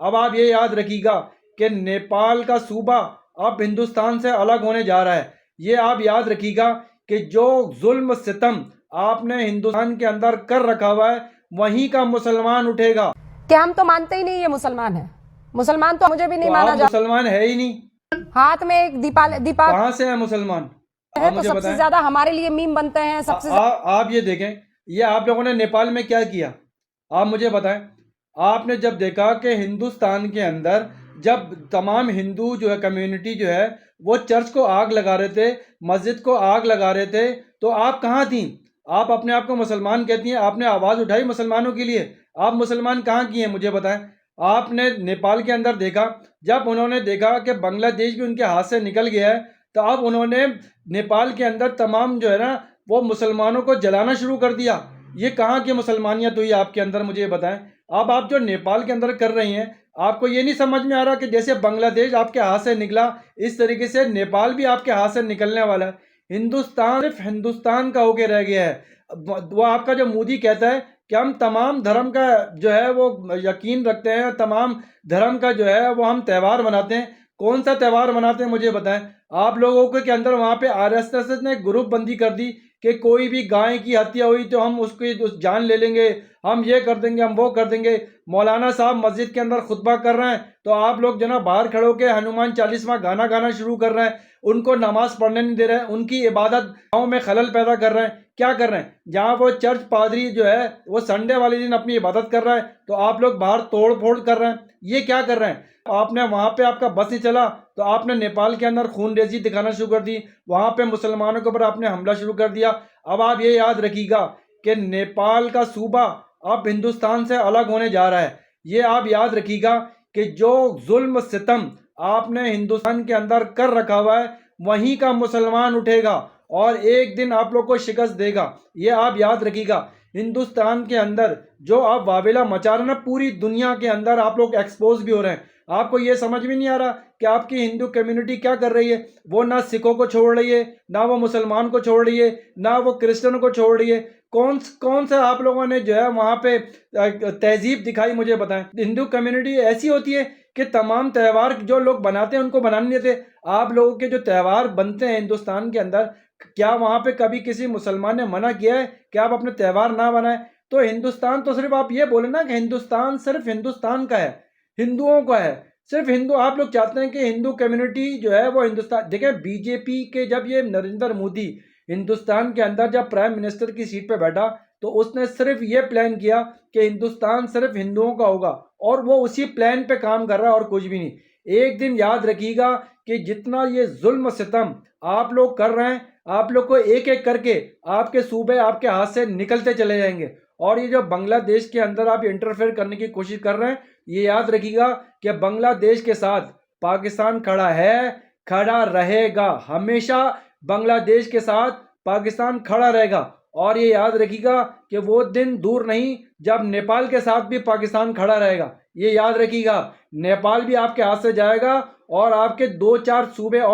अब आप ये याद रखिएगा कि नेपाल का सूबा अब हिंदुस्तान से अलग होने जा रहा है। ये आप याद रखिएगा कि जो जुल्म सितम आपने हिंदुस्तान के अंदर कर रखा हुआ है, वहीं का मुसलमान उठेगा। क्या हम तो मानते ही नहीं ये मुसलमान है? मुसलमान तो मुझे भी नहीं तो माना आप जाता। मुसलमान है ही नहीं, हाथ में एक दीपा कहाँ से है मुसलमान? है आप तो मुझे सबसे बताएं। ज्यादा हमारे लिए मीम बनते हैं। सबसे आप ये देखें, ये आप लोगों ने नेपाल में क्या किया, आप मुझे बताएं। आपने जब देखा कि हिंदुस्तान के अंदर जब तमाम हिंदू जो है कम्युनिटी जो है वो चर्च को आग लगा रहे थे, मस्जिद को आग लगा रहे थे, तो आप कहाँ थी? आप अपने आप को मुसलमान कहती हैं, आपने आवाज़ उठाई मुसलमानों के लिए? आप मुसलमान कहाँ की हैं मुझे बताएं। आपने नेपाल के अंदर देखा, जब उन्होंने देखा कि बांग्लादेश भी उनके हाथ से निकल गया है, तो अब उन्होंने नेपाल के अंदर तमाम जो है ना वो मुसलमानों को जलाना शुरू कर दिया। ये कहाँ की मुसलमानियत हुई आपके अंदर, मुझे ये बताएं। अब आप जो नेपाल के अंदर कर रही हैं, आपको ये नहीं समझ में आ रहा कि जैसे बांग्लादेश आपके हाथ से निकला, इस तरीके से नेपाल भी आपके हाथ से निकलने वाला है। हिंदुस्तान सिर्फ हिंदुस्तान का होके रह गया है। वो आपका जो मोदी कहता है कि हम तमाम धर्म का जो है वो यकीन रखते हैं, तमाम धर्म का जो है वो हम त्यौहार मनाते हैं। कौन सा त्यौहार मनाते हैं मुझे बताएं। आप लोगों के अंदर वहाँ पे आरएसएस ने ग्रुप बंदी कर दी कि कोई भी गाय की हत्या हुई तो हम उसकी उस जान ले लेंगे, हम ये कर देंगे, हम वो कर देंगे। मौलाना साहब मस्जिद के अंदर खुतबा कर रहे हैं तो आप लोग जना बाहर खड़े होकर हनुमान चालीसवां गाना गाना शुरू कर रहे हैं, उनको नमाज पढ़ने नहीं दे रहे हैं, उनकी इबादत गाँव में खलल पैदा कर रहे हैं। क्या कर रहे हैं? जहाँ वो चर्च पादरी जो है वो संडे वाले दिन अपनी इबादत कर रहा है तो आप लोग बाहर तोड़ फोड़ कर रहे हैं। ये क्या कर रहे हैं? आपने वहाँ पे आपका बस नहीं चला तो आपने नेपाल के अंदर खूनरेजी दिखाना शुरू कर दी, वहाँ पे मुसलमानों के ऊपर आपने हमला शुरू कर दिया। अब आप ये याद रखिएगा कि नेपाल का सूबा अब हिंदुस्तान से अलग होने जा रहा है। ये आप याद रखिएगा कि जो जुल्म सितम आपने हिंदुस्तान के अंदर कर रखा हुआ है, वहीं का मुसलमान उठेगा और एक दिन आप लोग को शिकस्त देगा। ये आप याद रखिएगा। हिंदुस्तान के अंदर जो आप वावेला मचा रहे हैं ना, पूरी दुनिया के अंदर आप लोग एक्सपोज भी हो रहे हैं। आपको ये समझ में नहीं आ रहा कि आपकी हिंदू कम्युनिटी क्या कर रही है। वो ना सिखों को छोड़ रही है, ना वो मुसलमान को छोड़ रही है, ना वो क्रिश्चियन को छोड़ रही है। कौन सा आप लोगों ने जो है वहाँ पे तहजीब दिखाई मुझे बताएं। हिंदू कम्युनिटी ऐसी होती है कि तमाम त्यौहार जो लोग बनाते हैं उनको बनाने नहीं देते। आप लोगों के जो त्यौहार बनते हैं हिंदुस्तान के अंदर, क्या वहाँ पे कभी किसी मुसलमान ने मना किया है कि आप अपने त्यौहार ना बनाएं? तो हिंदुस्तान तो सिर्फ आप ये बोले ना कि हिंदुस्तान सिर्फ हिंदुस्तान का है, हिंदुओं का है, सिर्फ हिंदू। आप लोग चाहते हैं कि हिंदू कम्युनिटी जो है वो हिंदुस्तान देखें। बीजेपी के जब ये नरेंद्र मोदी हिंदुस्तान के अंदर जब प्राइम मिनिस्टर की सीट पे बैठा तो उसने सिर्फ ये प्लान किया कि हिंदुस्तान सिर्फ हिंदुओं का होगा और वो उसी प्लान पे काम कर रहा है और कुछ भी नहीं। एक दिन याद रखिएगा कि जितना ये जुल्म सितम आप लोग कर रहे हैं, आप लोग को एक एक करके आपके सूबे आपके हाथ से निकलते चले जाएंगे। और ये जो बांग्लादेश के अंदर आप इंटरफेयर करने की कोशिश कर रहे हैं, ये याद रखिएगा कि बांग्लादेश के साथ पाकिस्तान खड़ा है, खड़ा रहेगा। हमेशा बांग्लादेश के साथ पाकिस्तान खड़ा रहेगा। और ये याद रखिएगा कि वो दिन दूर नहीं जब नेपाल के साथ भी पाकिस्तान खड़ा रहेगा। ये याद रखिएगा, नेपाल भी आपके हाथ से जाएगा और आपके 2-4 सूबे और